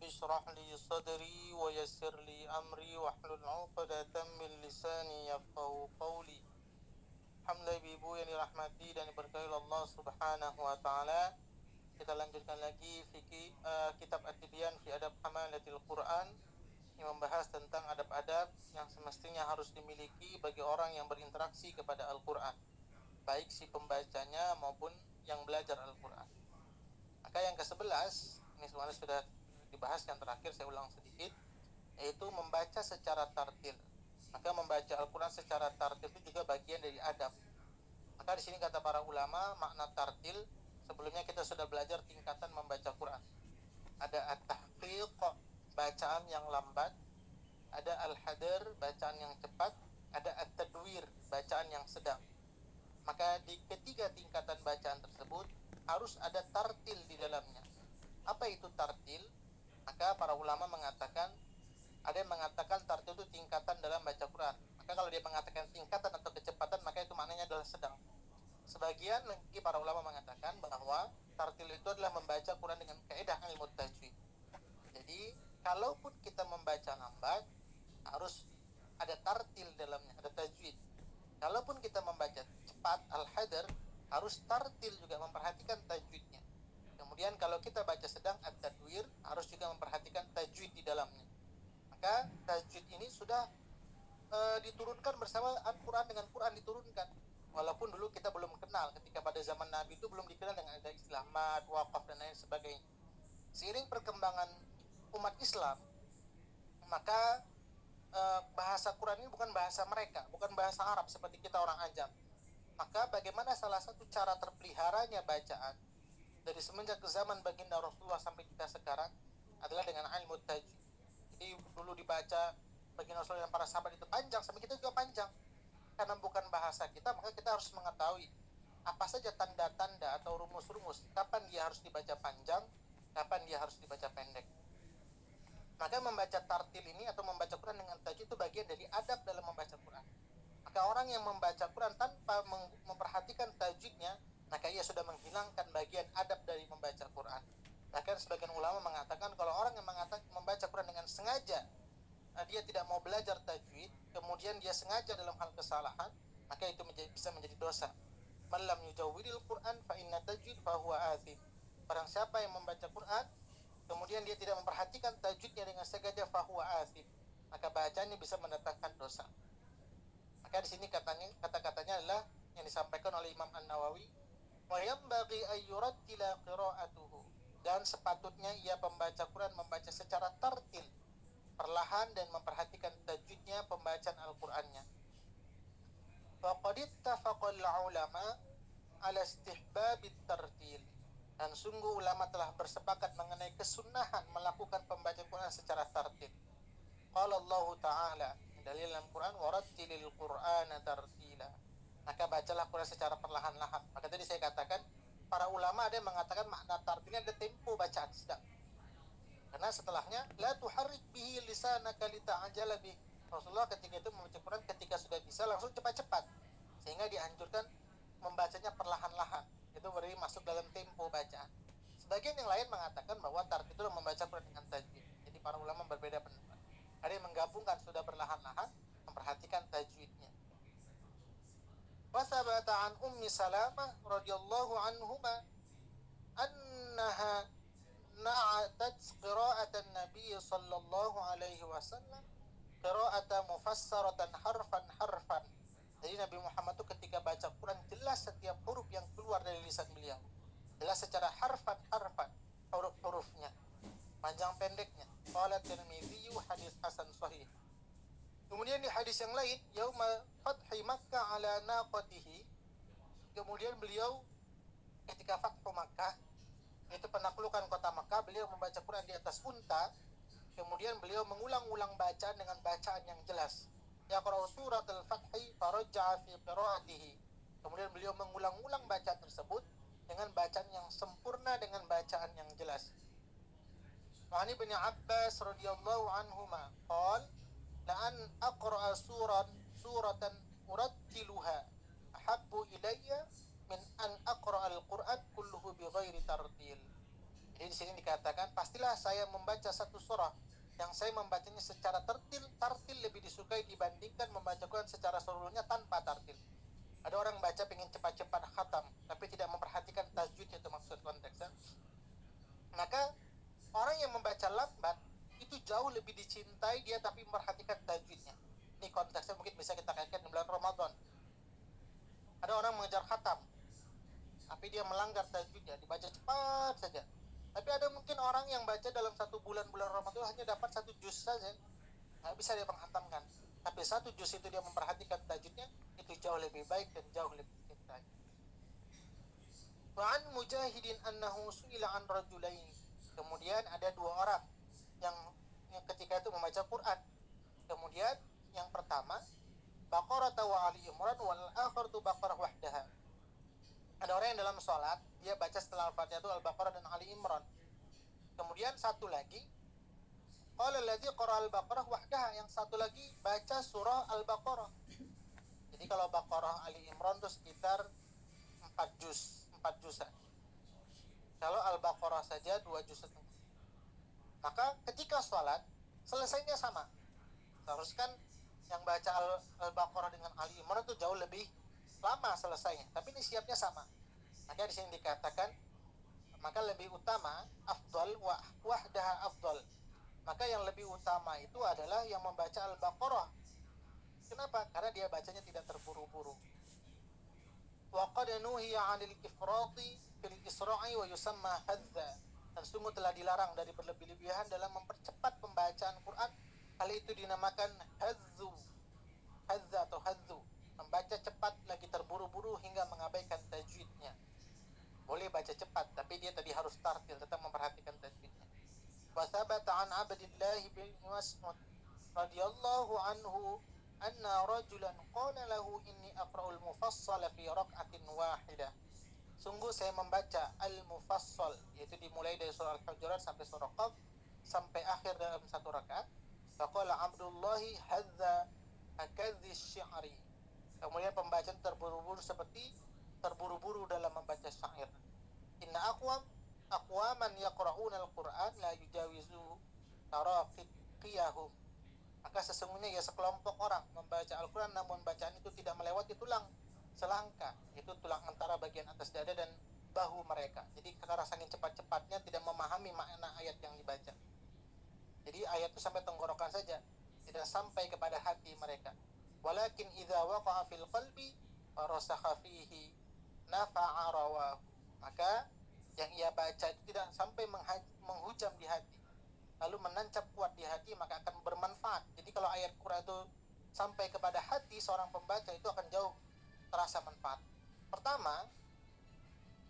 اشرح لي صدري ويسر لي أمري واحلل عقدة من lisani yafqahu qawli. Alhamdulillah ibu yang dirahmati dan diberkahi Allah Subhanahu wa taala. Kita lanjutkan lagi kitab At-Tibyan fi Adab Hamalatil Quran yang membahas tentang adab-adab yang semestinya harus dimiliki bagi orang yang berinteraksi kepada Al-Quran, baik si pembacanya maupun yang belajar Al-Quran. Maka yang ke-11, ini semuanya sudah dibahas, yang terakhir saya ulang sedikit, yaitu membaca secara tartil. Maka membaca Al-Quran secara tartil itu juga bagian dari adab. Maka di sini kata para ulama, makna tartil, sebelumnya kita sudah belajar tingkatan membaca Quran. Ada at-tahqiq, bacaan yang lambat, ada al-hadar, bacaan yang cepat, ada at-tadwir, bacaan yang sedang. Maka di ketiga tingkatan bacaan tersebut harus ada tartil di dalamnya. Apa itu tartil? Maka para ulama mengatakan, ada yang mengatakan tartil itu tingkatan dalam baca Quran. Maka kalau dia mengatakan tingkatan atau kecepatan, maka itu maknanya adalah sedang. Sebagian lagi para ulama mengatakan bahwa tartil itu adalah membaca Quran dengan kaidah ilmu tajwid. Jadi kalaupun kita membaca lambat, harus ada tartil dalamnya, ada tajwid. Kalaupun kita membaca cepat, al-hadar, harus tartil juga, memperhatikan tajwidnya. Kemudian kalau kita baca sedang, at-tadwir, harus juga memperhatikan tajwid di dalamnya. Maka tajwid ini sudah diturunkan bersama Al-Quran, dengan Quran diturunkan. Walaupun dulu kita belum kenal, ketika pada zaman Nabi itu belum dikenal dengan ada istilah mad, waqaf, dan lain sebagainya. Seiring perkembangan umat Islam, maka bahasa Quran ini bukan bahasa mereka, bukan bahasa Arab seperti kita orang Ajam. Maka bagaimana salah satu cara terpeliharanya bacaan dari semenjak ke zaman baginda Rasulullah sampai kita sekarang adalah dengan ilmu tajwid. Jadi dulu dibaca baginda Rasulullah dan para sahabat itu panjang, sampai kita juga panjang. Karena bukan bahasa kita, maka kita harus mengetahui apa saja tanda-tanda atau rumus-rumus, kapan dia harus dibaca panjang, kapan dia harus dibaca pendek. Maka membaca tartil ini atau membaca Quran dengan tajwid itu bagian dari adab dalam membaca Quran. Maka orang yang membaca Quran tanpa memperhatikan tajwidnya, maka ia sudah menghilangkan bagian adab dari membaca Quran. Bahkan sebagian ulama mengatakan kalau orang yang membaca Quran dengan sengaja, dia tidak mau belajar tajwid, kemudian dia sengaja dalam hal kesalahan, maka itu bisa menjadi dosa. Man lam yujawwidil Quran fa inna tajwid fa huwa athim. Barang siapa yang membaca Quran kemudian dia tidak memperhatikan tajwidnya dengan sengaja, fa huwa athim, maka bacanya bisa mendatangkan dosa. Maka di sini kata-katanya adalah yang disampaikan oleh Imam An-Nawawi, wa yanbaghi ay yurattila qira'atuhu, dan sepatutnya ia pembaca Quran membaca secara tartil, perlahan, dan memperhatikan tajwidnya, pembacaan Al-Qur'annya. Faqad ittafaqal ulama ala istihbabit tartil, dan sungguh ulama telah bersepakat mengenai kesunahan melakukan pembacaan Quran secara tartil. Qala Allah Ta'ala, dalil dalam Quran, warattilil Qur'ana tartila, maka bacalah Quran secara perlahan-lahan. Maka tadi saya katakan, para ulama ada yang mengatakan makna tartilnya ada tempo bacaan sedang. Karena setelahnya, la tuharrik bihi lisanaka lita'ajala bih. Rasulullah ketika itu membaca Quran, ketika sudah bisa langsung cepat-cepat, sehingga dianjurkan membacanya perlahan-lahan. Itu berarti masuk dalam tempo bacaan. Sebagian yang lain mengatakan bahwa tartil itu membaca Quran dengan tajwid. Jadi para ulama berbeda pendapat. Ada yang menggabungkan sudah perlahan-lahan, memperhatikan tajwidnya. Wa thabata an Ummi Salamah radhiyallahu anhuma annaha na'atat qira'atan Nabi sallallahu alaihi wasallam qira'atan mufassaratan harfan. Jadi Nabi Muhammad itu ketika baca Quran jelas setiap huruf yang keluar dari lisan beliau, jelas secara harfan, huruf-hurufnya, panjang pendeknya. Qala Tirmidzi hadis hasan sahih. Kemudian di hadis yang lain, yauma fathi Makkah ala naqatihi, kemudian beliau ketika Fathu Makkah, itu penaklukan kota Makkah, beliau membaca Quran di atas unta. Kemudian beliau mengulang-ulang bacaan dengan bacaan yang jelas. Yaqra'u surat al-Fathi farajja'a fi qira'atihi. Kemudian beliau mengulang-ulang bacaan tersebut dengan bacaan yang sempurna, dengan bacaan yang jelas. Wa an Ibnu Abbas radhiyallahu anhuma qala la an aqra'a suratan urattiluha ahabbu ilayya min an aqra'a al-Qur'an kulluhu bighairi tartil. Jadi di sini dikatakan, pastilah saya membaca satu surah yang saya membacanya secara tartil lebih disukai dibandingkan membaca Quran secara seluruhnya tanpa tartil. Ada orang baca pengen cepat-cepat khatam, tapi tidak memperhatikan tajwidnya, itu maksud konteksnya. Maka orang yang membaca lambat itu jauh lebih dicintai dia tapi memperhatikan tajwidnya. Ini konteksnya mungkin bisa kita kaitkan di bulan Ramadan. Ada orang mengejar khatam, tapi dia melanggar tajwidnya, dibaca cepat saja. Tapi ada mungkin orang yang baca dalam satu bulan Ramadan hanya dapat satu juz saja, nggak bisa dia menghatamkan. Tapi satu juz itu dia memperhatikan tajwidnya, itu jauh lebih baik dan jauh lebih dicintai. Wa an Mujahidin annahu su'ila an rajulain. Kemudian ada dua orang yang ketika itu membaca Quran. Kemudian yang pertama Baqarah wa Ali Imran wal akhar tu Baqarah wahdaha. Ada orang yang dalam sholat dia baca setelah Al-Fatihah itu Al-Baqarah dan Ali Imran. Kemudian satu lagi qala allazi qara Al-Baqarah wahdaha, yang satu lagi baca surah Al-Baqarah. Jadi kalau Baqarah Ali Imran itu sekitar 4 jusan. Kalau Al-Baqarah saja 2 juz setengah. Maka ketika sholat selesainya sama. Seharusnya yang baca Al-Baqarah dengan Ali Imran itu jauh lebih lama selesainya, tapi ini siapnya sama. Maka di sini dikatakan maka lebih utama afdal wahdaha afdal. Maka yang lebih utama itu adalah yang membaca Al-Baqarah. Kenapa? Karena dia bacanya tidak terburu-buru. Wa qad nuhiya 'anil ifrati fil isra'i wa yusamma hadza. Dan sungguh telah dilarang dari berlebih-lebihan dalam mempercepat pembacaan Quran. Hal itu dinamakan hadzu. Hadza atau hadzu, membaca cepat lagi terburu-buru hingga mengabaikan tajwidnya. Boleh baca cepat, tapi dia tadi harus tartil, tetap memperhatikan tajwidnya. Wa thabata an Abdillah bin Mas'ud radhiyallahu anhu anna rajulan qala lahu inni aqra'ul mufassal fi rak'atin wahidah. Sungguh saya membaca al-mufassal, yaitu dimulai dari surah Al-Hujurat sampai surah Qaf sampai akhir dalam satu rakaat. Faqala Abdullahi hadza akadzi syi'ri. Kemudian pembacaan terburu-buru seperti terburu-buru dalam membaca syair. Inna aqwaman yaqra'una al-Qur'an la yujawizu taraqiyahum. Maka sesungguhnya ya sekelompok orang membaca Al-Quran namun bacaan itu tidak melewati tulang selangkah, itu tulang antara bagian atas dada dan bahu mereka. Jadi karena saking cepat-cepatnya tidak memahami makna ayat yang dibaca. Jadi ayat itu sampai tenggorokan saja, tidak sampai kepada hati mereka. Walakin idza waqa'a fil qalbi farasakha fihi nafa'a rawahu. Maka yang ia baca itu tidak sampai menghujam di hati, lalu menancap kuat di hati, maka akan bermanfaat. Jadi kalau ayat Quran itu sampai kepada hati seorang pembaca, itu akan jauh terasa manfaat. Pertama,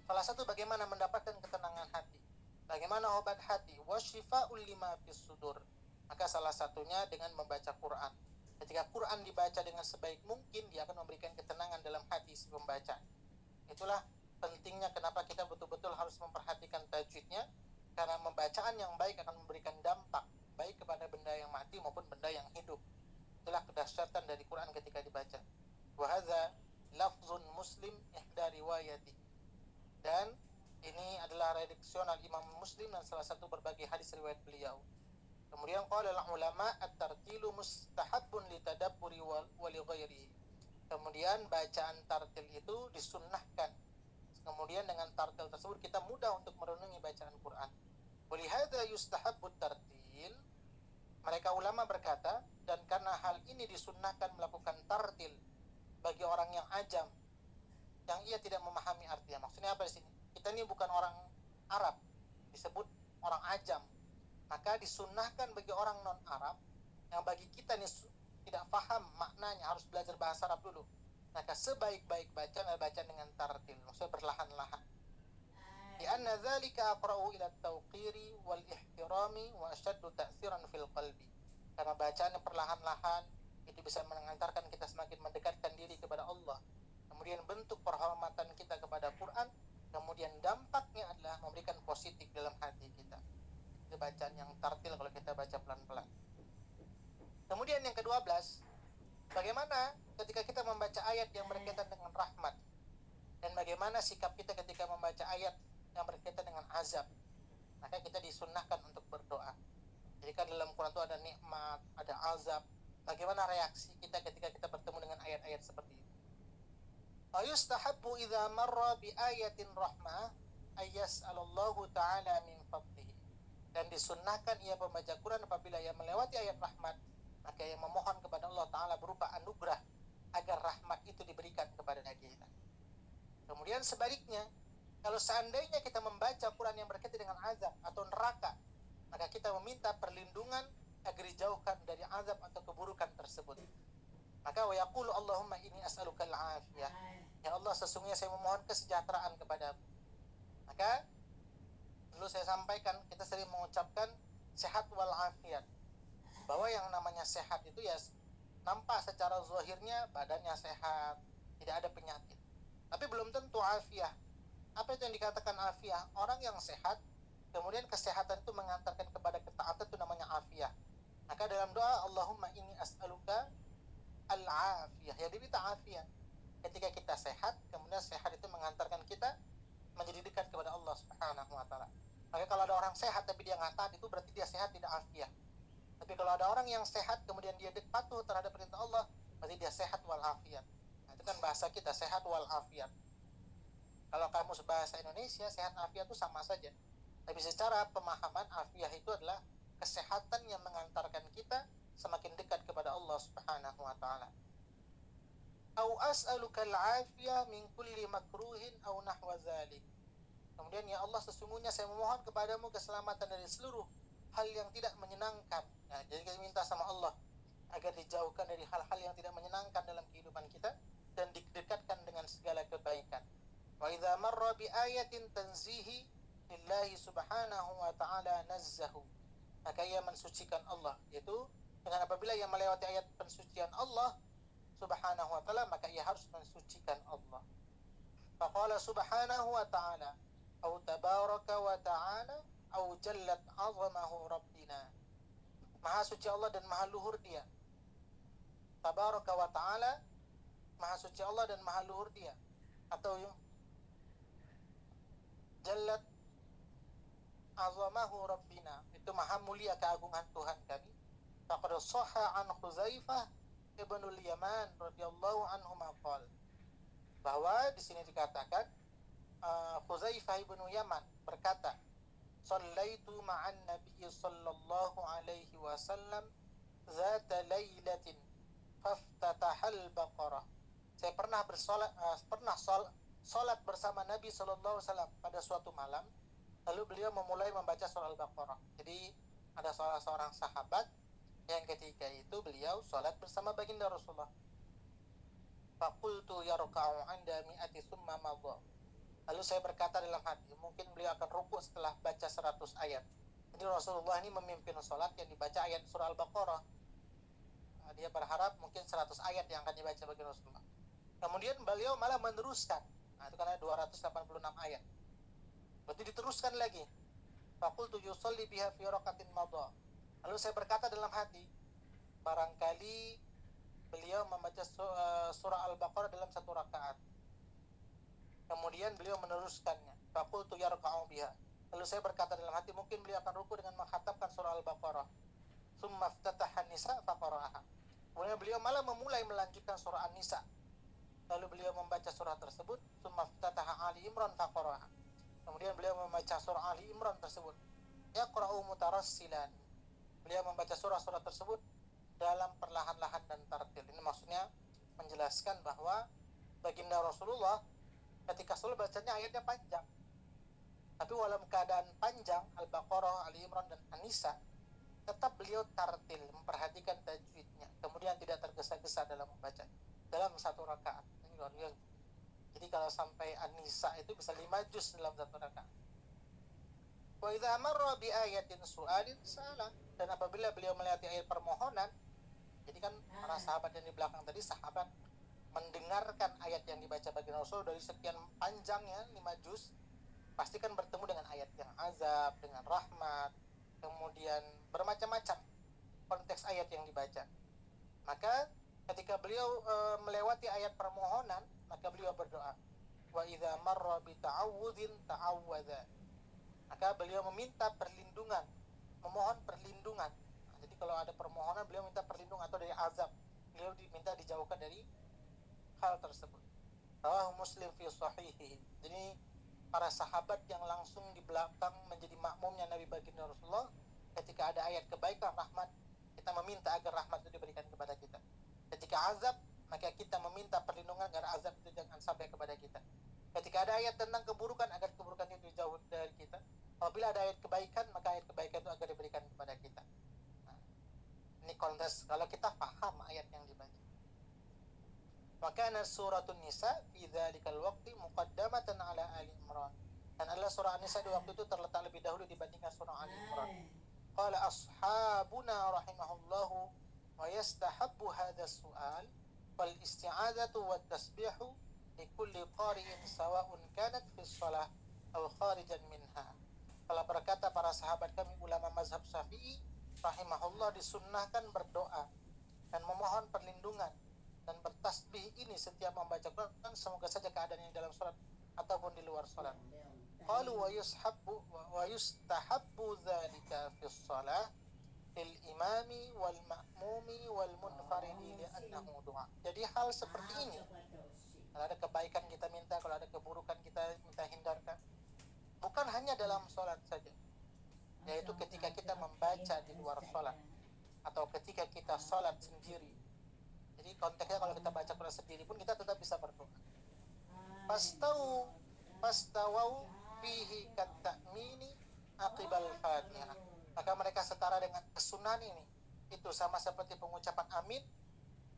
salah satu bagaimana mendapatkan ketenangan hati, bagaimana obat hati, wasyifa'ul lima fis sudur. Maka salah satunya dengan membaca Quran. Ketika Quran dibaca dengan sebaik mungkin, dia akan memberikan ketenangan dalam hati si pembaca. Itulah pentingnya kenapa kita betul-betul harus memperhatikan tajwidnya, karena pembacaan yang baik akan memberikan dampak baik kepada benda yang mati maupun benda yang hidup. Itulah kedahsyatan dari Quran ketika dibaca. Wa hadza lafzun Muslim ihda riwayati. Dan ini adalah redaksional Imam Muslim dan salah satu berbagai hadis riwayat beliau. Kemudian qala ulama at-tartilu mustahabbun litadabburi wa li ghairihi. Kemudian bacaan tartil itu disunnahkan. Kemudian dengan tartil tersebut kita mudah untuk merenungi bacaan Quran. Walihada yustahabbut tartil. Mereka ulama berkata, dan karena hal ini disunnahkan melakukan tartil bagi orang yang ajam, yang ia tidak memahami artinya. Maksudnya apa di sini? Kita ini bukan orang Arab, disebut orang ajam. Maka disunnahkan bagi orang non Arab yang bagi kita ini tidak paham maknanya, harus belajar bahasa Arab dulu. Maka sebaik-baik bacaan adalah bacaan dengan tartil, maksudnya perlahan-lahan. Lianna dzalika aqra'u ila at-tawqiri wal ihtirami wa ashaddu ta'tsiran fil qalbi. Karena bacaan yang perlahan-lahan itu bisa mengantarkan kita semakin mendekatkan diri kepada Allah. Kemudian bentuk penghormatan kita kepada Quran, kemudian dampaknya adalah memberikan positif dalam hati kita. Itu bacaan yang tartil kalau kita baca pelan-pelan. Kemudian yang ke-12, bagaimana ketika kita membaca ayat yang berkaitan dengan rahmat, dan bagaimana sikap kita ketika membaca ayat yang berkaitan dengan azab. maka kita disunnahkan untuk berdoa. Jadi kan dalam Quran itu ada nikmat, ada azab. Bagaimana reaksi kita ketika kita bertemu dengan ayat-ayat seperti itu? Ayustahabbu idza marra bi ayatin rahmah ayyas'alallahu ta'ala min fadlihi. Dan disunnahkan ia pembaca Quran apabila ia melewati ayat rahmat, maka ia memohon kepada Allah Ta'ala berupa anugerah agar rahmat itu diberikan kepada kita. Kemudian sebaliknya, kalau seandainya kita membaca Quran yang berkaitan dengan azab atau neraka, maka kita meminta perlindungan agar dijauhkan dari azab atau keburukan tersebut. Maka wa yaqulu Allahumma inni as'aluka al-afiyah. Ya Allah, sesungguhnya saya memohon kesejahteraan kepadamu. Maka dulu saya sampaikan, kita sering mengucapkan sehat wal afiyat. Bahwa yang namanya sehat itu ya nampak secara zahirnya badannya sehat, tidak ada penyakit. Tapi belum tentu afiyah. Apa itu yang dikatakan afiyah? Orang yang sehat, kemudian kesehatan itu mengantarkan kepada ketaatan, itu namanya afiyah. Maka dalam doa Allahumma inni as'aluka al-afiyah, ya diminta afiyah. Ketika kita sehat, kemudian sehat itu mengantarkan kita menjadi dekat kepada Allah Subhanahu wa ta'ala. Maka kalau ada orang sehat tapi dia nggak taat, itu berarti dia sehat tidak afiyah. Tapi kalau ada orang yang sehat kemudian dia patuh terhadap perintah Allah, berarti dia sehat wal afiyat. Nah, itu kan bahasa kita, sehat wal afiyat. Kalau kamus bahasa Indonesia, sehat afiyat itu sama saja. Tapi secara pemahaman, afiyah itu adalah kesehatan yang mengantarkan kita semakin dekat kepada Allah Subhanahu wa ta'ala. Au as'aluka al-afiyah min kulli makruhin au nahwa zalik. Kemudian ya Allah, sesungguhnya saya memohon kepadamu keselamatan dari seluruh hal yang tidak menyenangkan. Nah, jadi kita minta sama Allah agar dijauhkan dari hal-hal yang tidak menyenangkan dalam kehidupan kita dan didekatkan dengan segala kebaikan. Wa idza marra bi ayatin tanzihi lillahi subhanahu wa ta'ala nazzahu. Maka ia mensucikan Allah, yaitu dengan apabila ia melewati ayat pensucian Allah subhanahu wa ta'ala, maka ia harus mensucikan Allah. Faqala subhanahu wa ta'ala au tabaraka wa ta'ala au jallat azamahu rabbina. Maha suci Allah dan maha luhur dia. Tabaraka wa ta'ala, maha suci Allah dan maha luhur dia. Atau jallat azamahu rabbina, itu maha mulia keagungan Tuhan kami. Faqad shahha an Khuzaifah ibnul Yaman radhiyallahu anhu maqal, bahwa di sini dikatakan Khuzaifah ibnu Yaman berkata, "Shallaitu ma'an Nabi sallallahu alaihi wasallam zata lailatin faftatahal Baqarah." Saya pernah salat bersama Nabi sallallahu alaihi wasallam pada suatu malam, lalu beliau memulai membaca surah Al-Baqarah. Jadi ada salah seorang sahabat yang ketika itu beliau salat bersama baginda Rasulullah. Faqultu yarka'u 'inda mi'ati tsumma madha. Lalu saya berkata dalam hati, mungkin beliau akan rukuk setelah baca 100 ayat. Jadi Rasulullah ini memimpin salat yang dibaca ayat surah Al-Baqarah. Dia berharap mungkin 100 ayat yang akan dibaca bagi Rasulullah. Kemudian beliau malah meneruskan. Nah, itu karena 286 ayat. Berarti diteruskan lagi. Faqultu yusalli biha fi raqatin madha. Lalu saya berkata dalam hati, barangkali beliau membaca surah Al-Baqarah dalam satu rakaat. Kemudian beliau meneruskannya. Faqultu yarka'u biha. Lalu saya berkata dalam hati, mungkin beliau akan ruku dengan mengkhatamkan surah Al-Baqarah. Tsumma iftataha an-nisa faqara'aha. Kemudian beliau malah memulai melanjutkan surah An-Nisa. Lalu beliau membaca surah tersebut. Tsumma iftataha Ali Imran faqara'aha. Kemudian beliau membaca surah Ali Imran tersebut. Yaqra'u mutarassilan. Beliau membaca surah-surah tersebut dalam perlahan-lahan dan tartil. Ini maksudnya menjelaskan bahwa baginda Rasulullah ketika sholat bacanya ayatnya panjang. Tapi walau keadaan panjang Al-Baqarah, Ali Imran dan An-Nisa, tetap beliau tartil, memperhatikan tajwidnya. Kemudian tidak tergesa-gesa dalam membaca dalam satu rakaat. Ini luar biasa. Jadi kalau sampai An-Nisa itu bisa 5 juz dalam satu rakaat. Wa idza marra bi ayatin su'alin salah. Dan apabila beliau melewati ayat permohonan, jadi kan para sahabat yang di belakang tadi, sahabat mendengarkan ayat yang dibaca bagi Rasul dari sekian panjangnya 5 juz, pasti kan bertemu dengan ayat yang azab, dengan rahmat, kemudian bermacam-macam konteks ayat yang dibaca. Maka ketika beliau melewati ayat permohonan, maka beliau berdoa, wa idza marra bi ta'awudzin ta'awwadza. Maka beliau meminta perlindungan, memohon perlindungan. Nah, jadi kalau ada permohonan beliau minta perlindungan atau dari azab, beliau diminta dijauhkan dari hal tersebut. Rawahu Muslim fi sahihihi. Jadi para sahabat yang langsung di belakang menjadi makmumnya Nabi baginda Rasulullah, ketika ada ayat kebaikan, rahmat, kita meminta agar rahmat itu diberikan kepada kita. Ketika azab, maka kita meminta perlindungan agar azab itu jangan sampai kepada kita. Ketika ada ayat tentang keburukan, agar keburukan itu jauh dari kita. Apabila ada ayat kebaikan, maka ayat kebaikan itu agar diberikan kepada kita. Nah, ini konteks kalau kita paham ayat yang dibaca. Maka suratun Nisa fi dzalikal waqti muqaddamatan ala Ali Imran. Dan adalah surah An-Nisa di waktu itu terletak lebih dahulu dibandingkan surah Ali Imran. Qala ashabuna rahimahullahu wa yastahabbu hadha su'al wal isti'adzatu wat tasbihu likulli qari'in sawa'un kanat fi shalah aw kharijan minha. Kalau berkata para sahabat kami ulama mazhab Syafi'i rahimahullah, disunnahkan berdoa dan memohon perlindungan dan bertasbih ini setiap membaca Quran, semoga saja keadaannya dalam salat ataupun di luar salat. Qalu wa yustahabbu dzalika fi shalah lil imami wal ma'mumi wal munfaridi li'annahu du'a. Jadi hal seperti ini, kalau ada kebaikan kita minta, kalau ada keburukan kita minta hindarkan, bukan hanya dalam salat saja, yaitu ketika kita membaca di luar salat atau ketika kita salat sendiri. Jadi konteksnya kalau kita baca Quran sendiri pun kita tetap bisa berdoa. Pastawau fihi katamini aqibal fatihah. Maka mereka setara dengan kesunahan ini. Itu sama seperti pengucapan amin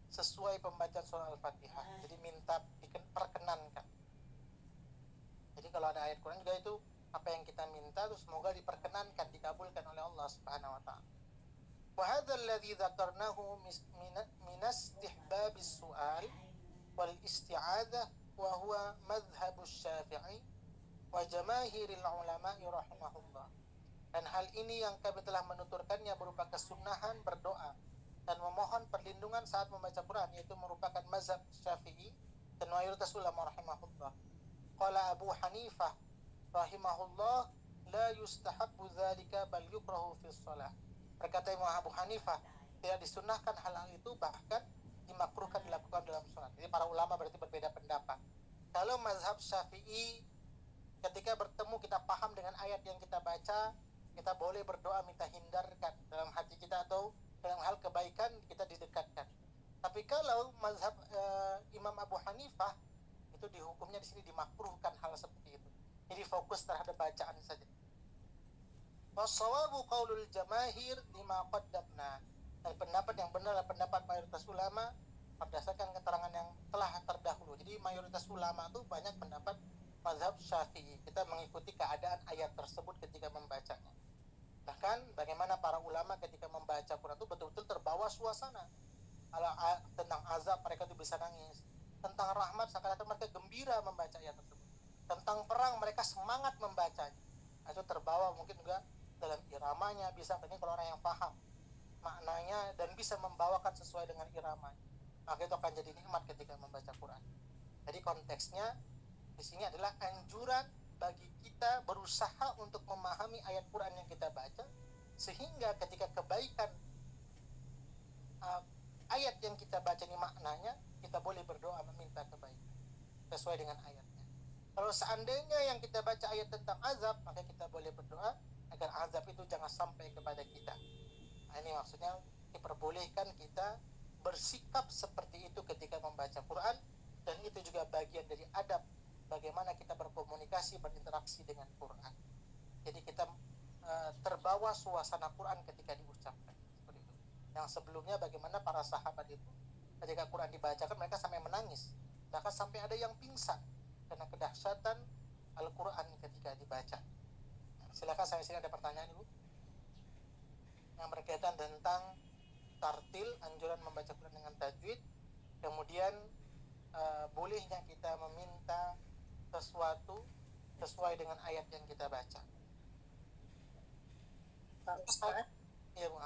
sesuai pembacaan surah Al-Fatihah. Jadi minta diperkenankan. Jadi kalau ada ayat Quran juga itu apa yang kita minta itu semoga diperkenankan, dikabulkan oleh Allah Subhanahu wa taala. وهذا الذي ذكرناه من استحباب السؤال والاستعاذة وهو مذهب الشافعي وجماهير العلماء رحمه الله. Dan hal ini yang kami telah menuturkannya berupa kesunahan berdoa dan memohon perlindungan saat membaca Quran, yaitu merupakan mazhab Syafi'i dan mayoritas ulama rahimahullah. Qala Abu Hanifah rahimahullah la yustahabbu dzalika bal yukrahu fi shalah. Berkata Imam Abu Hanifah, tidak disunahkan hal itu, bahkan dimakruhkan dilakukan dalam sholat. Jadi para ulama berarti berbeda pendapat. Kalau mazhab Syafi'i, ketika bertemu kita paham dengan ayat yang kita baca, kita boleh berdoa minta hindarkan dalam hati kita atau dalam hal kebaikan kita didekatkan. Tapi kalau mazhab Imam Abu Hanifah, itu dihukumnya di sini dimakruhkan hal seperti itu. Jadi fokus terhadap bacaan saja. Wassawabu qaulul jamaahir lima qaddamna. Dan pendapat yang benar adalah pendapat mayoritas ulama berdasarkan keterangan yang telah terdahulu. Jadi mayoritas ulama itu banyak pendapat mazhab Syafi'i. Kita mengikuti keadaan ayat tersebut ketika membacanya. Bahkan bagaimana para ulama ketika membaca Quran itu betul-betul terbawa suasana. Kalau tentang azab mereka itu bisa nangis. Tentang rahmat seakan-akan mereka gembira membaca ayat tersebut. Tentang perang mereka semangat membacanya. Itu terbawa mungkin juga dalam iramanya, bisa ini kalau orang yang paham maknanya dan bisa membawakan sesuai dengan iramanya, maka itu akan jadi nikmat ketika membaca Quran. Jadi konteksnya di sini adalah anjuran bagi kita berusaha untuk memahami ayat Quran yang kita baca, sehingga ketika kebaikan ayat yang kita baca ini maknanya, kita boleh berdoa meminta kebaikan sesuai dengan ayatnya. Kalau seandainya yang kita baca ayat tentang azab, maka kita boleh berdoa agar azab itu jangan sampai kepada kita. Nah, ini maksudnya diperbolehkan kita bersikap seperti itu ketika membaca Quran, dan itu juga bagian dari adab bagaimana kita berkomunikasi, berinteraksi dengan Quran. Jadi kita terbawa suasana Quran ketika diucapkan seperti itu. Yang sebelumnya bagaimana para sahabat itu ketika Quran dibacakan mereka sampai menangis, bahkan sampai ada yang pingsan karena kedahsyatan Al-Quran ketika dibaca. Silakan, saya sini ada pertanyaan Ibu yang berkaitan tentang tartil, anjuran membaca Quran dengan tajwid, kemudian bolehnya kita meminta sesuatu sesuai dengan ayat yang kita baca. Pak Ustaz, Iya Bu.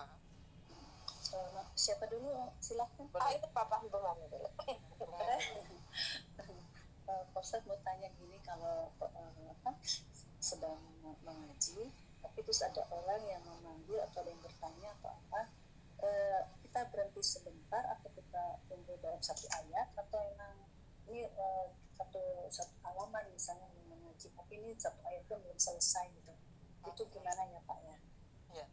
siapa dulu? Silahkan. Itu Papa belum dulu. Pak Ustaz mau tanya gini, kalau sedang mengaji, tapi terus ada orang yang memanggil atau ada yang bertanya atau apa, kita berhenti sebentar atau kita tunggu dalam satu ayat, atau memang ini satu halaman misalnya yang mengaji, tapi ini satu ayatnya belum selesai gitu. Itu gimana ya Pak ya? Ya.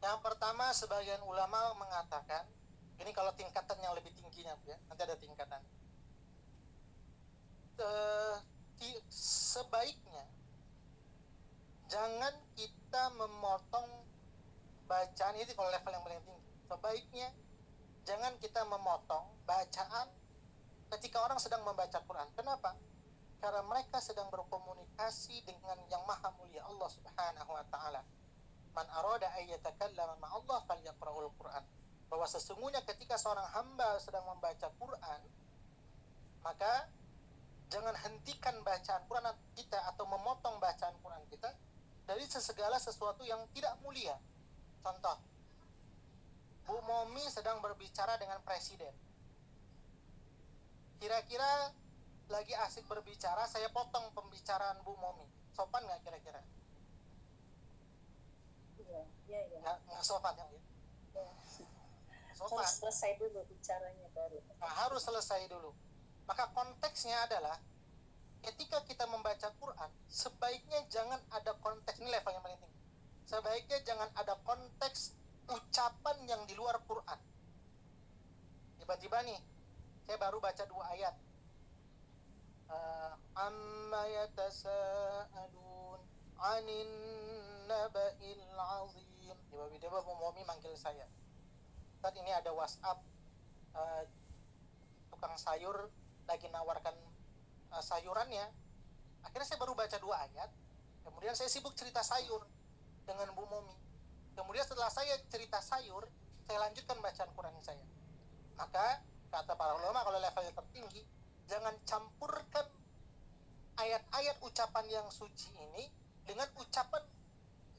Yang pertama, sebagian ulama mengatakan, ini kalau tingkatan yang lebih tingginya ya, nanti ada tingkatan. Sebaiknya jangan kita memotong bacaan itu kalau level yang paling tinggi. Sebaiknya jangan kita memotong bacaan ketika orang sedang membaca Quran. Kenapa? Karena mereka sedang berkomunikasi dengan yang maha mulia, Allah subhanahu wa ta'ala. Man arada ayyatakallama ma'allah falyaqra'ul Quran. Bahwa sesungguhnya ketika seorang hamba sedang membaca Quran, maka jangan hentikan bacaan Quran kita atau memotong bacaan Quran kita dari segala sesuatu yang tidak mulia. Contoh, Bu Momi sedang berbicara dengan presiden. Kira-kira lagi asik berbicara, saya potong pembicaraan Bu Momi. Sopan nggak kira-kira? Iya. Nggak sopan ya? Sopan. Harus selesai dulu bicaranya baru. Nah, harus selesai dulu. Maka konteksnya adalah ketika kita membaca Quran, sebaiknya jangan ada konteks, ini level yang paling tinggi. Sebaiknya jangan ada konteks ucapan yang di luar Quran. Tiba-tiba nih, saya baru baca 2 ayat. Amma yatasa'alun 'anin naba'il 'azim. Tiba-tiba Bu Momi manggil saya. Saat ini ada WhatsApp tukang sayur lagi nawarkan sayurannya. Akhirnya saya baru baca 2 ayat. Kemudian saya sibuk cerita sayur dengan Bu Momi. Kemudian setelah saya cerita sayur, saya lanjutkan bacaan Quran saya. Maka kata para ulama, kalau levelnya tertinggi, jangan campurkan ayat-ayat ucapan yang suci ini dengan ucapan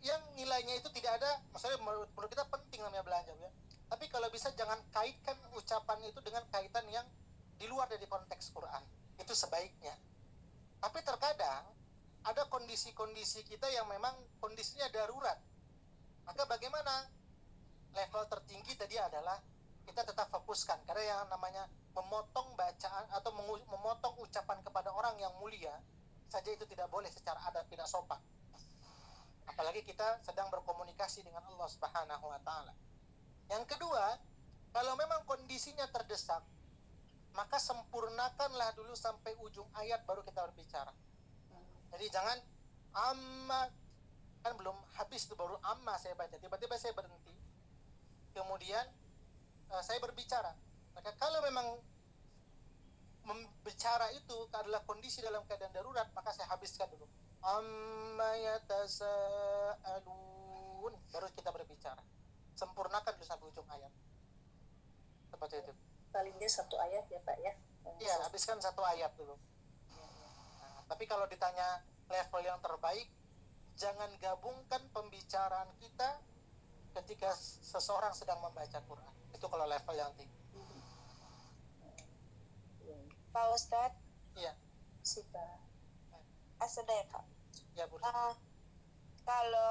yang nilainya itu tidak ada. Maksudnya menurut kita penting namanya belanja ya. Tapi kalau bisa jangan kaitkan ucapan itu dengan kaitan yang di luar dari konteks Quran. Itu sebaiknya. Tapi terkadang ada kondisi-kondisi kita yang memang kondisinya darurat. Maka bagaimana? Level tertinggi tadi adalah kita tetap fokuskan. Karena yang namanya memotong bacaan atau memotong ucapan kepada orang yang mulia saja itu tidak boleh secara adat, tidak sopan. Apalagi kita sedang berkomunikasi dengan Allah Subhanahu wa ta'ala. Yang kedua, kalau memang kondisinya terdesak, maka sempurnakanlah dulu sampai ujung ayat baru kita berbicara. Jadi jangan amma, kan belum habis itu baru amma saya baca, tiba-tiba saya berhenti, kemudian saya berbicara. Maka kalau memang membicara itu adalah kondisi dalam keadaan darurat, maka saya habiskan dulu. Amma yatasa'alun, baru kita berbicara. Sempurnakan dulu sampai ujung ayat. Seperti itu. Palingnya 1 ayat ya Pak ya? Iya, habiskan 1 ayat dulu. Nah, tapi kalau ditanya level yang terbaik, jangan gabungkan pembicaraan kita ketika seseorang sedang membaca Quran. Itu kalau level yang tinggi. Pak Ustadz. Iya. Sita. Asal ya Kak. Ya, Bu. Kalau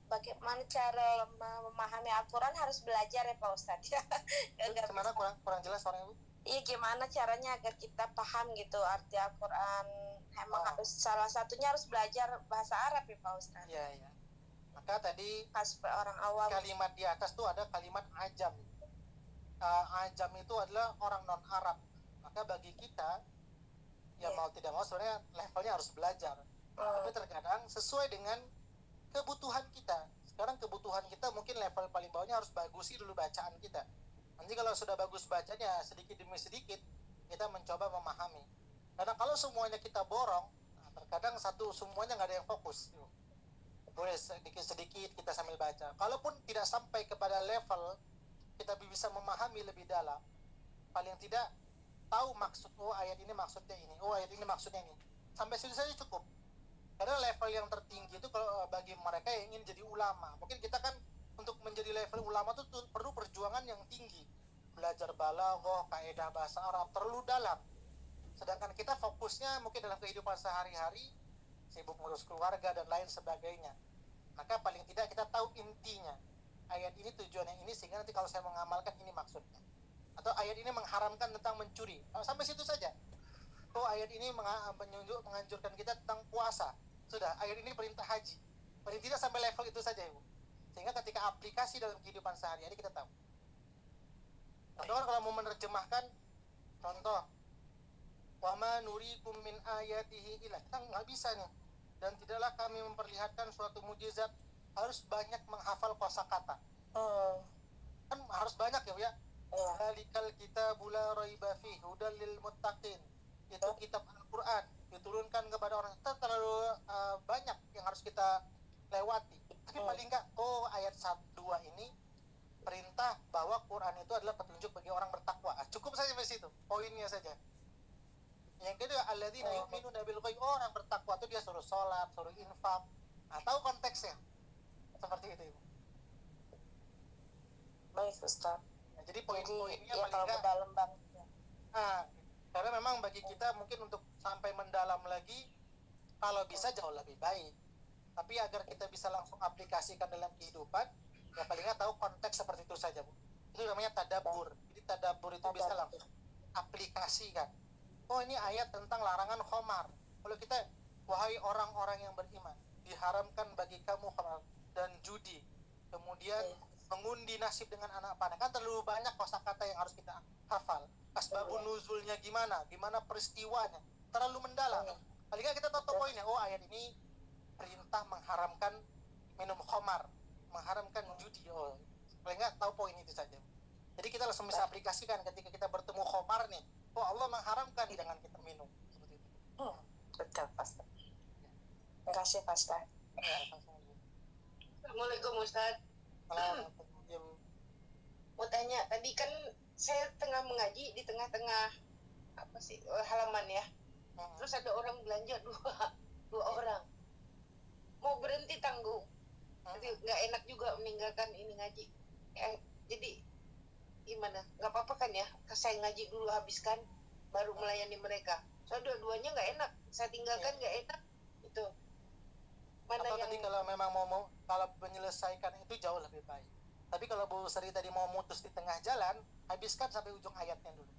bagaimana cara memahami Al-Quran harus belajar ya Pak Ustadz ya. Gimana kurang jelas orangnya Bu? Iya, gimana caranya agar kita paham gitu arti Al-Quran. Emang harus salah satunya harus belajar bahasa Arab ya Pak Ustadz. Iya. Maka tadi orang awam. kalimat di atas tuh ada kalimat ajam. Ajam itu adalah orang non Arab. Maka bagi kita ya mau tidak mau sebenarnya levelnya harus belajar. Tapi terkadang sesuai dengan kebutuhan kita. Sekarang kebutuhan kita mungkin level paling bawahnya harus bagusi dulu bacaan kita. Nanti kalau sudah bagus bacanya, sedikit demi sedikit kita mencoba memahami. Karena kalau semuanya kita borong, terkadang semuanya nggak ada yang fokus. Boleh sedikit-sedikit kita sambil baca. Kalaupun tidak sampai kepada level kita bisa memahami lebih dalam, paling tidak tahu maksud, ayat ini maksudnya ini, ayat ini maksudnya ini. Sampai situ saja cukup. Karena level yang tertinggi itu kalau bagi mereka yang ingin jadi ulama, mungkin kita kan untuk menjadi level ulama itu perlu perjuangan yang tinggi, belajar balaghah, kaidah bahasa Arab terlalu dalam. Sedangkan kita fokusnya mungkin dalam kehidupan sehari-hari, sibuk ngurus keluarga dan lain sebagainya. Maka paling tidak kita tahu intinya. Ayat ini tujuannya ini, sehingga nanti kalau saya mengamalkan ini maksudnya. Atau ayat ini mengharamkan tentang mencuri. Sampai situ saja. Oh, ayat ini menganjurkan kita tentang puasa. Sudah, ayat ini perintah haji. Paling tidak sampai level itu saja, Ibu. Sehingga ketika aplikasi dalam kehidupan sehari-hari kita tahu. Contoh kalau mau menerjemahkan, contoh, wa ma nurikum min ayatihi illa, kita nggak bisa nih. Dan tidaklah kami memperlihatkan suatu mujizat harus banyak menghafal kosakata. Kan harus banyak ya. Zalikal kitabul la raiba fihi hudal lil muttaqin. Itu kitab Al-Qur'an diturunkan kepada orang. Terlalu banyak yang harus kita lewati. Tapi paling enggak ayat 1-2 ini perintah bahwa Quran itu adalah petunjuk bagi orang bertakwa. Cukup saja sampai situ. Poinnya saja. Yang kedua, alladzina yu'minuna bil ghaib, orang bertakwa itu dia suruh sholat, suruh infak. Tahu konteksnya. Seperti itu, Ibu. Baik, Ustaz. Jadi poin-poinnya ya, paling enggak dalam banget. Karena memang bagi kita mungkin untuk sampai mendalam lagi, kalau bisa jauh lebih baik. Tapi agar kita bisa langsung aplikasikan dalam kehidupan, ya paling nggak tahu konteks seperti itu saja, Bu. Itu namanya tadabbur. Jadi tadabbur itu bisa langsung aplikasikan. Oh, ini ayat tentang larangan khamar. Kalau kita, wahai orang-orang yang beriman, diharamkan bagi kamu khamar dan judi. Kemudian mengundi nasib dengan anak panah. Kan terlalu banyak kosakata yang harus kita hafal. Asbabun nuzulnya gimana peristiwanya, terlalu mendalam. Paling nggak kita tahu poinnya. Oh, ayat ini perintah mengharamkan minum khamar, mengharamkan judi. Oh, paling nggak tahu poin itu saja. Jadi kita langsung bisa aplikasikan ketika kita bertemu khamar nih. Oh, Allah mengharamkan jangan kita minum. Seperti itu. Betul, Pastor. Terima kasih, Pastor. Assalamualaikum, Ustaz. Mau tanya, tadi kan saya tengah mengaji di tengah-tengah halaman ya. Terus ada orang belanja dua orang. Mau berhenti tanggung. Jadi nggak enak juga meninggalkan ini ngaji. Jadi gimana? Nggak apa-apa kan ya? Saya ngaji dulu habiskan, baru melayani mereka. Soalnya dua-duanya nggak enak. Saya tinggalkan nggak enak. Itu. Mana atau yang... tadi kalau memang mau kalau menyelesaikan itu jauh lebih baik. Tapi kalau Bu Sri tadi mau mutus di tengah jalan, habiskan sampai ujung ayatnya dulu.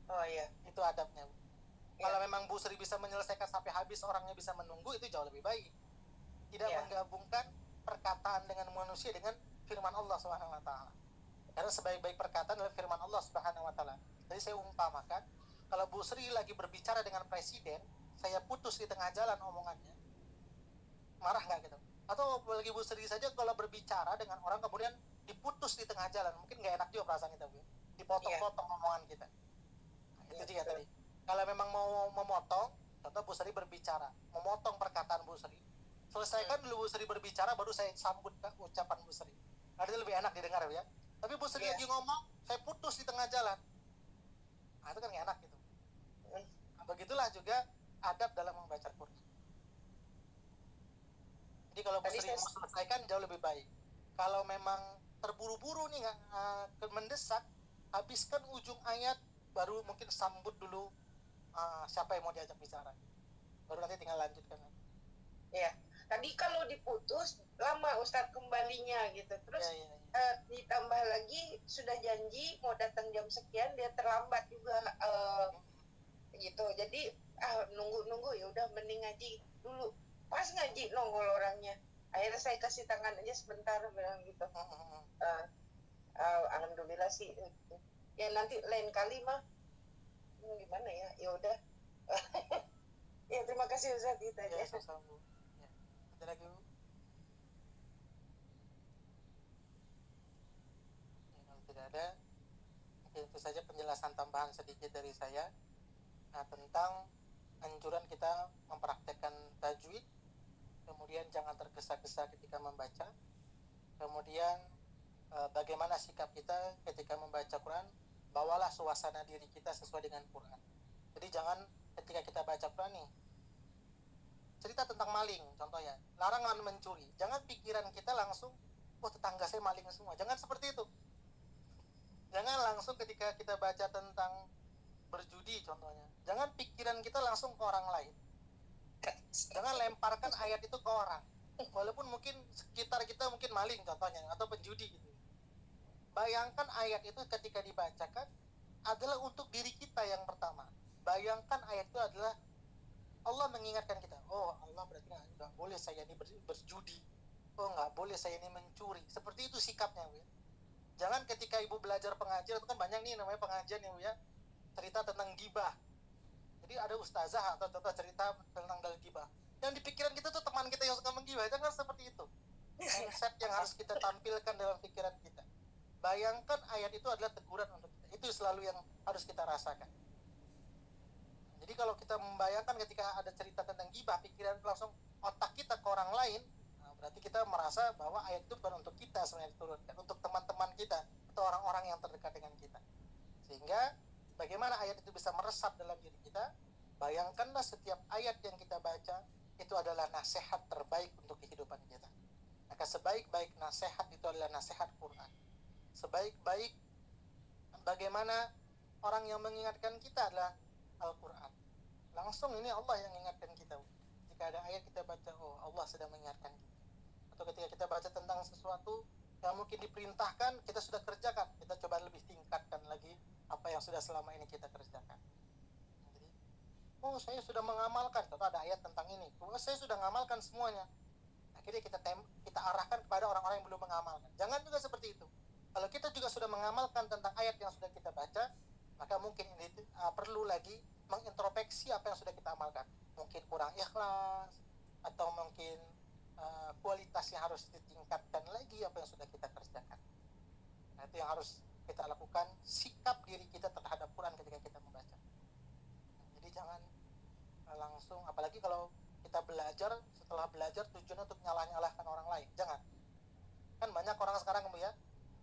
Oh iya. Itu adabnya, Bu. Kalau memang Bu Sri bisa menyelesaikan sampai habis, orangnya bisa menunggu, itu jauh lebih baik. Tidak menggabungkan perkataan dengan manusia dengan firman Allah Subhanahu wa taala. Karena sebaik-baik perkataan adalah firman Allah Subhanahu wa taala. Jadi saya umpamakan, kalau Bu Sri lagi berbicara dengan presiden, saya putus di tengah jalan omongannya. Marah nggak gitu? Atau lagi Bu Sri saja kalau berbicara dengan orang kemudian diputus di tengah jalan, mungkin nggak enak juga perasaan kita, Bu. Dipotong-potong omongan kita. Itu juga tadi. Kalau memang mau memotong, contoh Bu Sri berbicara, memotong perkataan Bu Sri, selesaikan dulu Bu Sri berbicara, baru saya sambut ke ucapan Bu Sri. Nanti lebih enak didengar ya. Tapi Bu Sri lagi ngomong, saya putus di tengah jalan. Itu kan nggak enak gitu. Begitulah juga adab dalam membaca Quran. Jadi kalau Bu Sri mau selesaikan jauh lebih baik. Kalau memang terburu-buru nih nggak mendesak, habiskan ujung ayat, baru mungkin sambut dulu siapa yang mau diajak bicara. Baru nanti tinggal lanjutkan. Iya. Tadi kalau diputus lama Ustadz kembalinya gitu. Terus ditambah lagi sudah janji mau datang jam sekian, dia terlambat juga gitu. Jadi nunggu ya udah mending ngaji dulu. Pas ngaji nongol orangnya. Akhirnya saya kasih tangan aja sebentar bilang gitu. Alhamdulillah sih. Ya nanti lain kali mah gimana ya? Ya udah. Ya terima kasih Ustaz itu aja. Ya, sama-sama. Ada lagi, Bu? Ya, kalau tidak ada, mungkin itu saja penjelasan tambahan sedikit dari saya tentang anjuran kita mempraktekkan tajwid. Kemudian jangan tergesa-gesa ketika membaca. Kemudian bagaimana sikap kita ketika membaca Quran, bawalah suasana diri kita sesuai dengan Quran. Jadi jangan ketika kita baca Quran nih, cerita tentang maling contohnya, larangan mencuri, jangan pikiran kita langsung, tetangga saya maling semua. Jangan seperti itu. Jangan langsung ketika kita baca tentang berjudi contohnya, jangan pikiran kita langsung ke orang lain. Jangan lemparkan ayat itu ke orang, walaupun mungkin sekitar kita mungkin maling contohnya atau penjudi gitu. Bayangkan ayat itu ketika dibacakan adalah untuk diri kita yang pertama. Bayangkan ayat itu adalah Allah mengingatkan kita, oh Allah berarti nggak boleh saya ini berjudi, oh nggak boleh saya ini mencuri. Seperti itu sikapnya, Bu. Jangan ketika ibu belajar pengajian, itu kan banyak nih namanya pengajian ya, Bu ya, cerita tentang gibah. Jadi ada ustazah atau contoh cerita tentang gibah. Yang di pikiran kita tuh teman kita yang suka menggibah. Jangan seperti itu. Mindset yang harus kita tampilkan dalam pikiran kita. Bayangkan ayat itu adalah teguran untuk kita. Itu selalu yang harus kita rasakan. Jadi kalau kita membayangkan ketika ada cerita tentang gibah, pikiran langsung otak kita ke orang lain, nah berarti kita merasa bahwa ayat itu bukan untuk kita sebenarnya diturunkan, untuk teman-teman kita atau orang-orang yang terdekat dengan kita. Sehingga bagaimana ayat itu bisa meresap dalam diri kita? Bayangkanlah setiap ayat yang kita baca itu adalah nasihat terbaik untuk kehidupan kita. Maka sebaik-baik nasihat itu adalah nasihat Quran. Sebaik-baik bagaimana orang yang mengingatkan kita adalah Al-Quran. Langsung ini Allah yang mengingatkan kita. Jika ada ayat kita baca, oh Allah sedang mengingatkan kita. Atau ketika kita baca tentang sesuatu yang mungkin diperintahkan, kita sudah kerjakan, kita coba lebih tingkatkan lagi apa yang sudah selama ini kita kerjakan. Jadi, oh saya sudah mengamalkan, kalau ada ayat tentang ini, oh saya sudah mengamalkan semuanya. Akhirnya kita arahkan kepada orang-orang yang belum mengamalkan. Jangan juga seperti itu. Kalau kita juga sudah mengamalkan tentang ayat yang sudah kita baca, maka mungkin ini perlu lagi mengintrospeksi apa yang sudah kita amalkan. Mungkin kurang ikhlas, atau mungkin kualitasnya harus ditingkatkan lagi apa yang sudah kita kerjakan. Nah, itu yang harus kita lakukan, sikap diri kita terhadap Quran ketika kita membaca. Jadi jangan langsung, apalagi kalau kita belajar, setelah belajar tujuannya untuk nyalah-nyalahkan orang lain. Jangan. Kan banyak orang sekarang ya,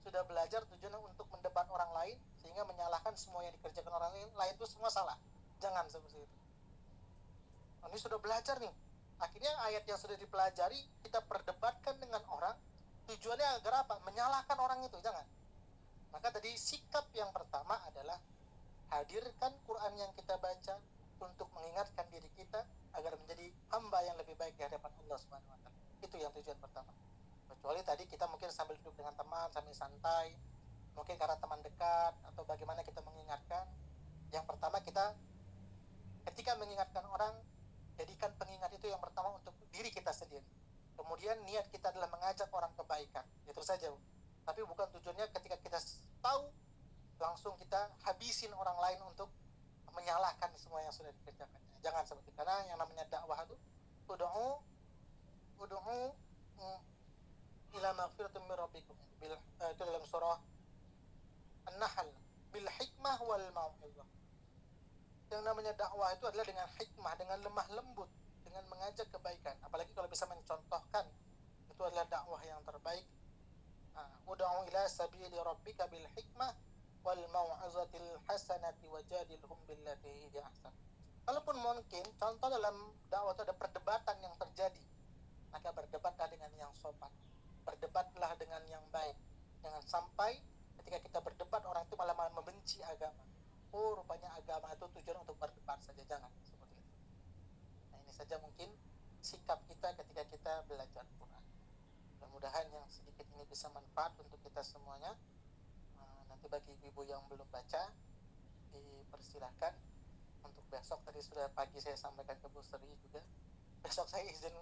sudah belajar tujuannya untuk mendebat orang lain, sehingga menyalahkan semua yang dikerjakan orang lain itu semua salah. Jangan seperti itu. Ini sudah belajar nih, akhirnya ayat yang sudah dipelajari kita perdebatkan dengan orang, tujuannya agar apa? Menyalahkan orang itu. Jangan. Maka tadi sikap yang pertama adalah hadirkan Quran yang kita baca untuk mengingatkan diri kita agar menjadi hamba yang lebih baik di hadapan Allah Subhanahu wa taala. Itu yang tujuan pertama. Kecuali tadi kita mungkin sambil duduk dengan teman, sambil santai, mungkin karena teman dekat atau bagaimana kita mengingatkan. Yang pertama kita ketika mengingatkan orang, jadikan pengingat itu yang pertama untuk diri kita sendiri. Kemudian niat kita adalah mengajak orang kebaikan. Itu saja. Tapi bukan tujuannya ketika kita tahu langsung kita habisin orang lain untuk menyalahkan semua yang sudah dikerjakan. Jangan seperti itu. Karena yang namanya dakwah itu ud'u ila maghfiratin min rabbikum. Itu dalam surah An-Nahl, bil hikmah wal mau'izah. Yang namanya dakwah itu adalah dengan hikmah, dengan lemah lembut, dengan mengajak kebaikan. Apalagi kalau bisa mencontohkan, itu adalah dakwah yang terbaik. Ud'u ila sabili rabbika bil hikmah wal mau'izatil hasanati wajadilhum billati hiya ahsan. Walaupun mungkin contoh dalam dakwah itu ada perdebatan yang terjadi, maka berdebatlah dengan yang sopan, berdebatlah dengan yang baik. Jangan sampai ketika kita berdebat orang itu malah membenci agama. Oh rupanya agama itu tujuan untuk berdebat saja. Jangan seperti itu. Nah ini saja mungkin sikap kita ketika kita belajar Quran. Mudah-mudahan yang sedikit ini bisa manfaat untuk kita semuanya. Nanti bagi ibu yang belum baca, dipersilahkan untuk besok. Tadi sudah pagi saya sampaikan ke Bu Sri juga, besok saya izin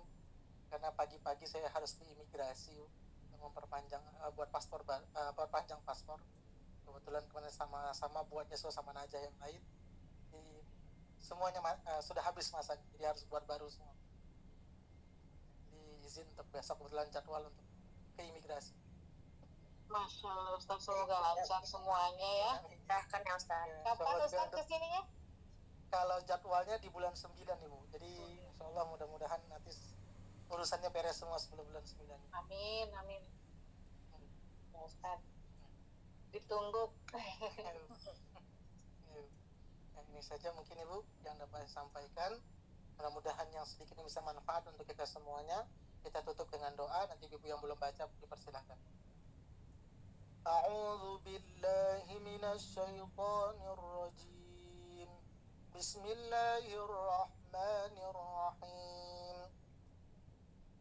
karena pagi-pagi saya harus di imigrasi memperpanjang buat paspor, perpanjang paspor. Kebetulan kemarin sama-sama buatnya sama aja yang lain. Jadi, semuanya sudah habis masa, jadi harus buat baru semua. Jadi izin untuk besok, kebetulan jadwal untuk ke imigrasi. Masya Allah Ustaz, semoga lancar semuanya ya. Silahkan ya Ustaz. Kapan Ustaz kesininya? Kalau jadwalnya di bulan 9 Ibu. Jadi insya Allah mudah-mudahan nanti urusannya beres semua sebelum bulan 9. Amin, amin. Ya Ustaz, ditunggu. Ini saja mungkin Ibu yang dapat saya sampaikan. Mudah-mudahan yang sedikit ini bisa manfaat untuk kita semuanya. Kita tutup dengan doa. Nanti Ibu yang belum baca dipersilahkan. A'udzu billahi minasy syaithanir rajim. بسم الله الرحمن الرحيم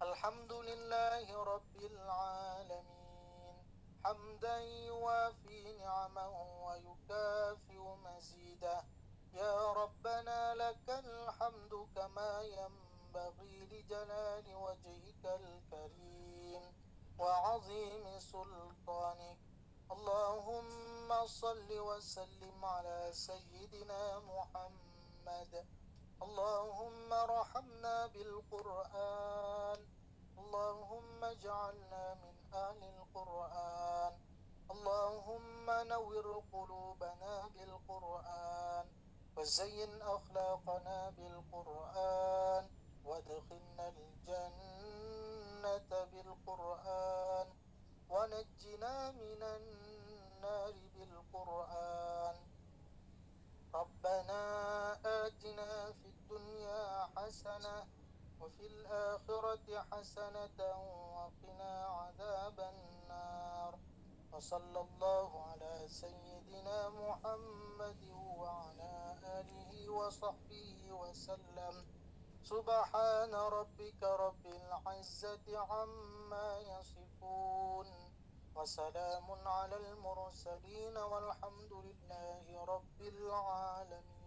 الحمد لله رب العالمين حمدا يوافي نعمه ويكافئ مزيده يا ربنا لك الحمد كما ينبغي لجلال وجهك الكريم وعظيم سلطانك اللهم صل وسلم على سيدنا محمد اللهم ارحمنا بالقرآن اللهم اجعلنا من أهل القرآن اللهم نور قلوبنا بالقرآن وزين أخلاقنا بالقرآن وادخلنا الجنة بالقرآن ونجنا من النار بالقرآن ربنا آتنا في الدنيا حسنة وفي الآخرة حسنة وقنا عذاب النار وصلى الله على سيدنا محمد وعلى آله وصحبه وسلم سبحان ربك رب العزة عما يصفون وسلام على المرسلين والحمد لله رب العالمين.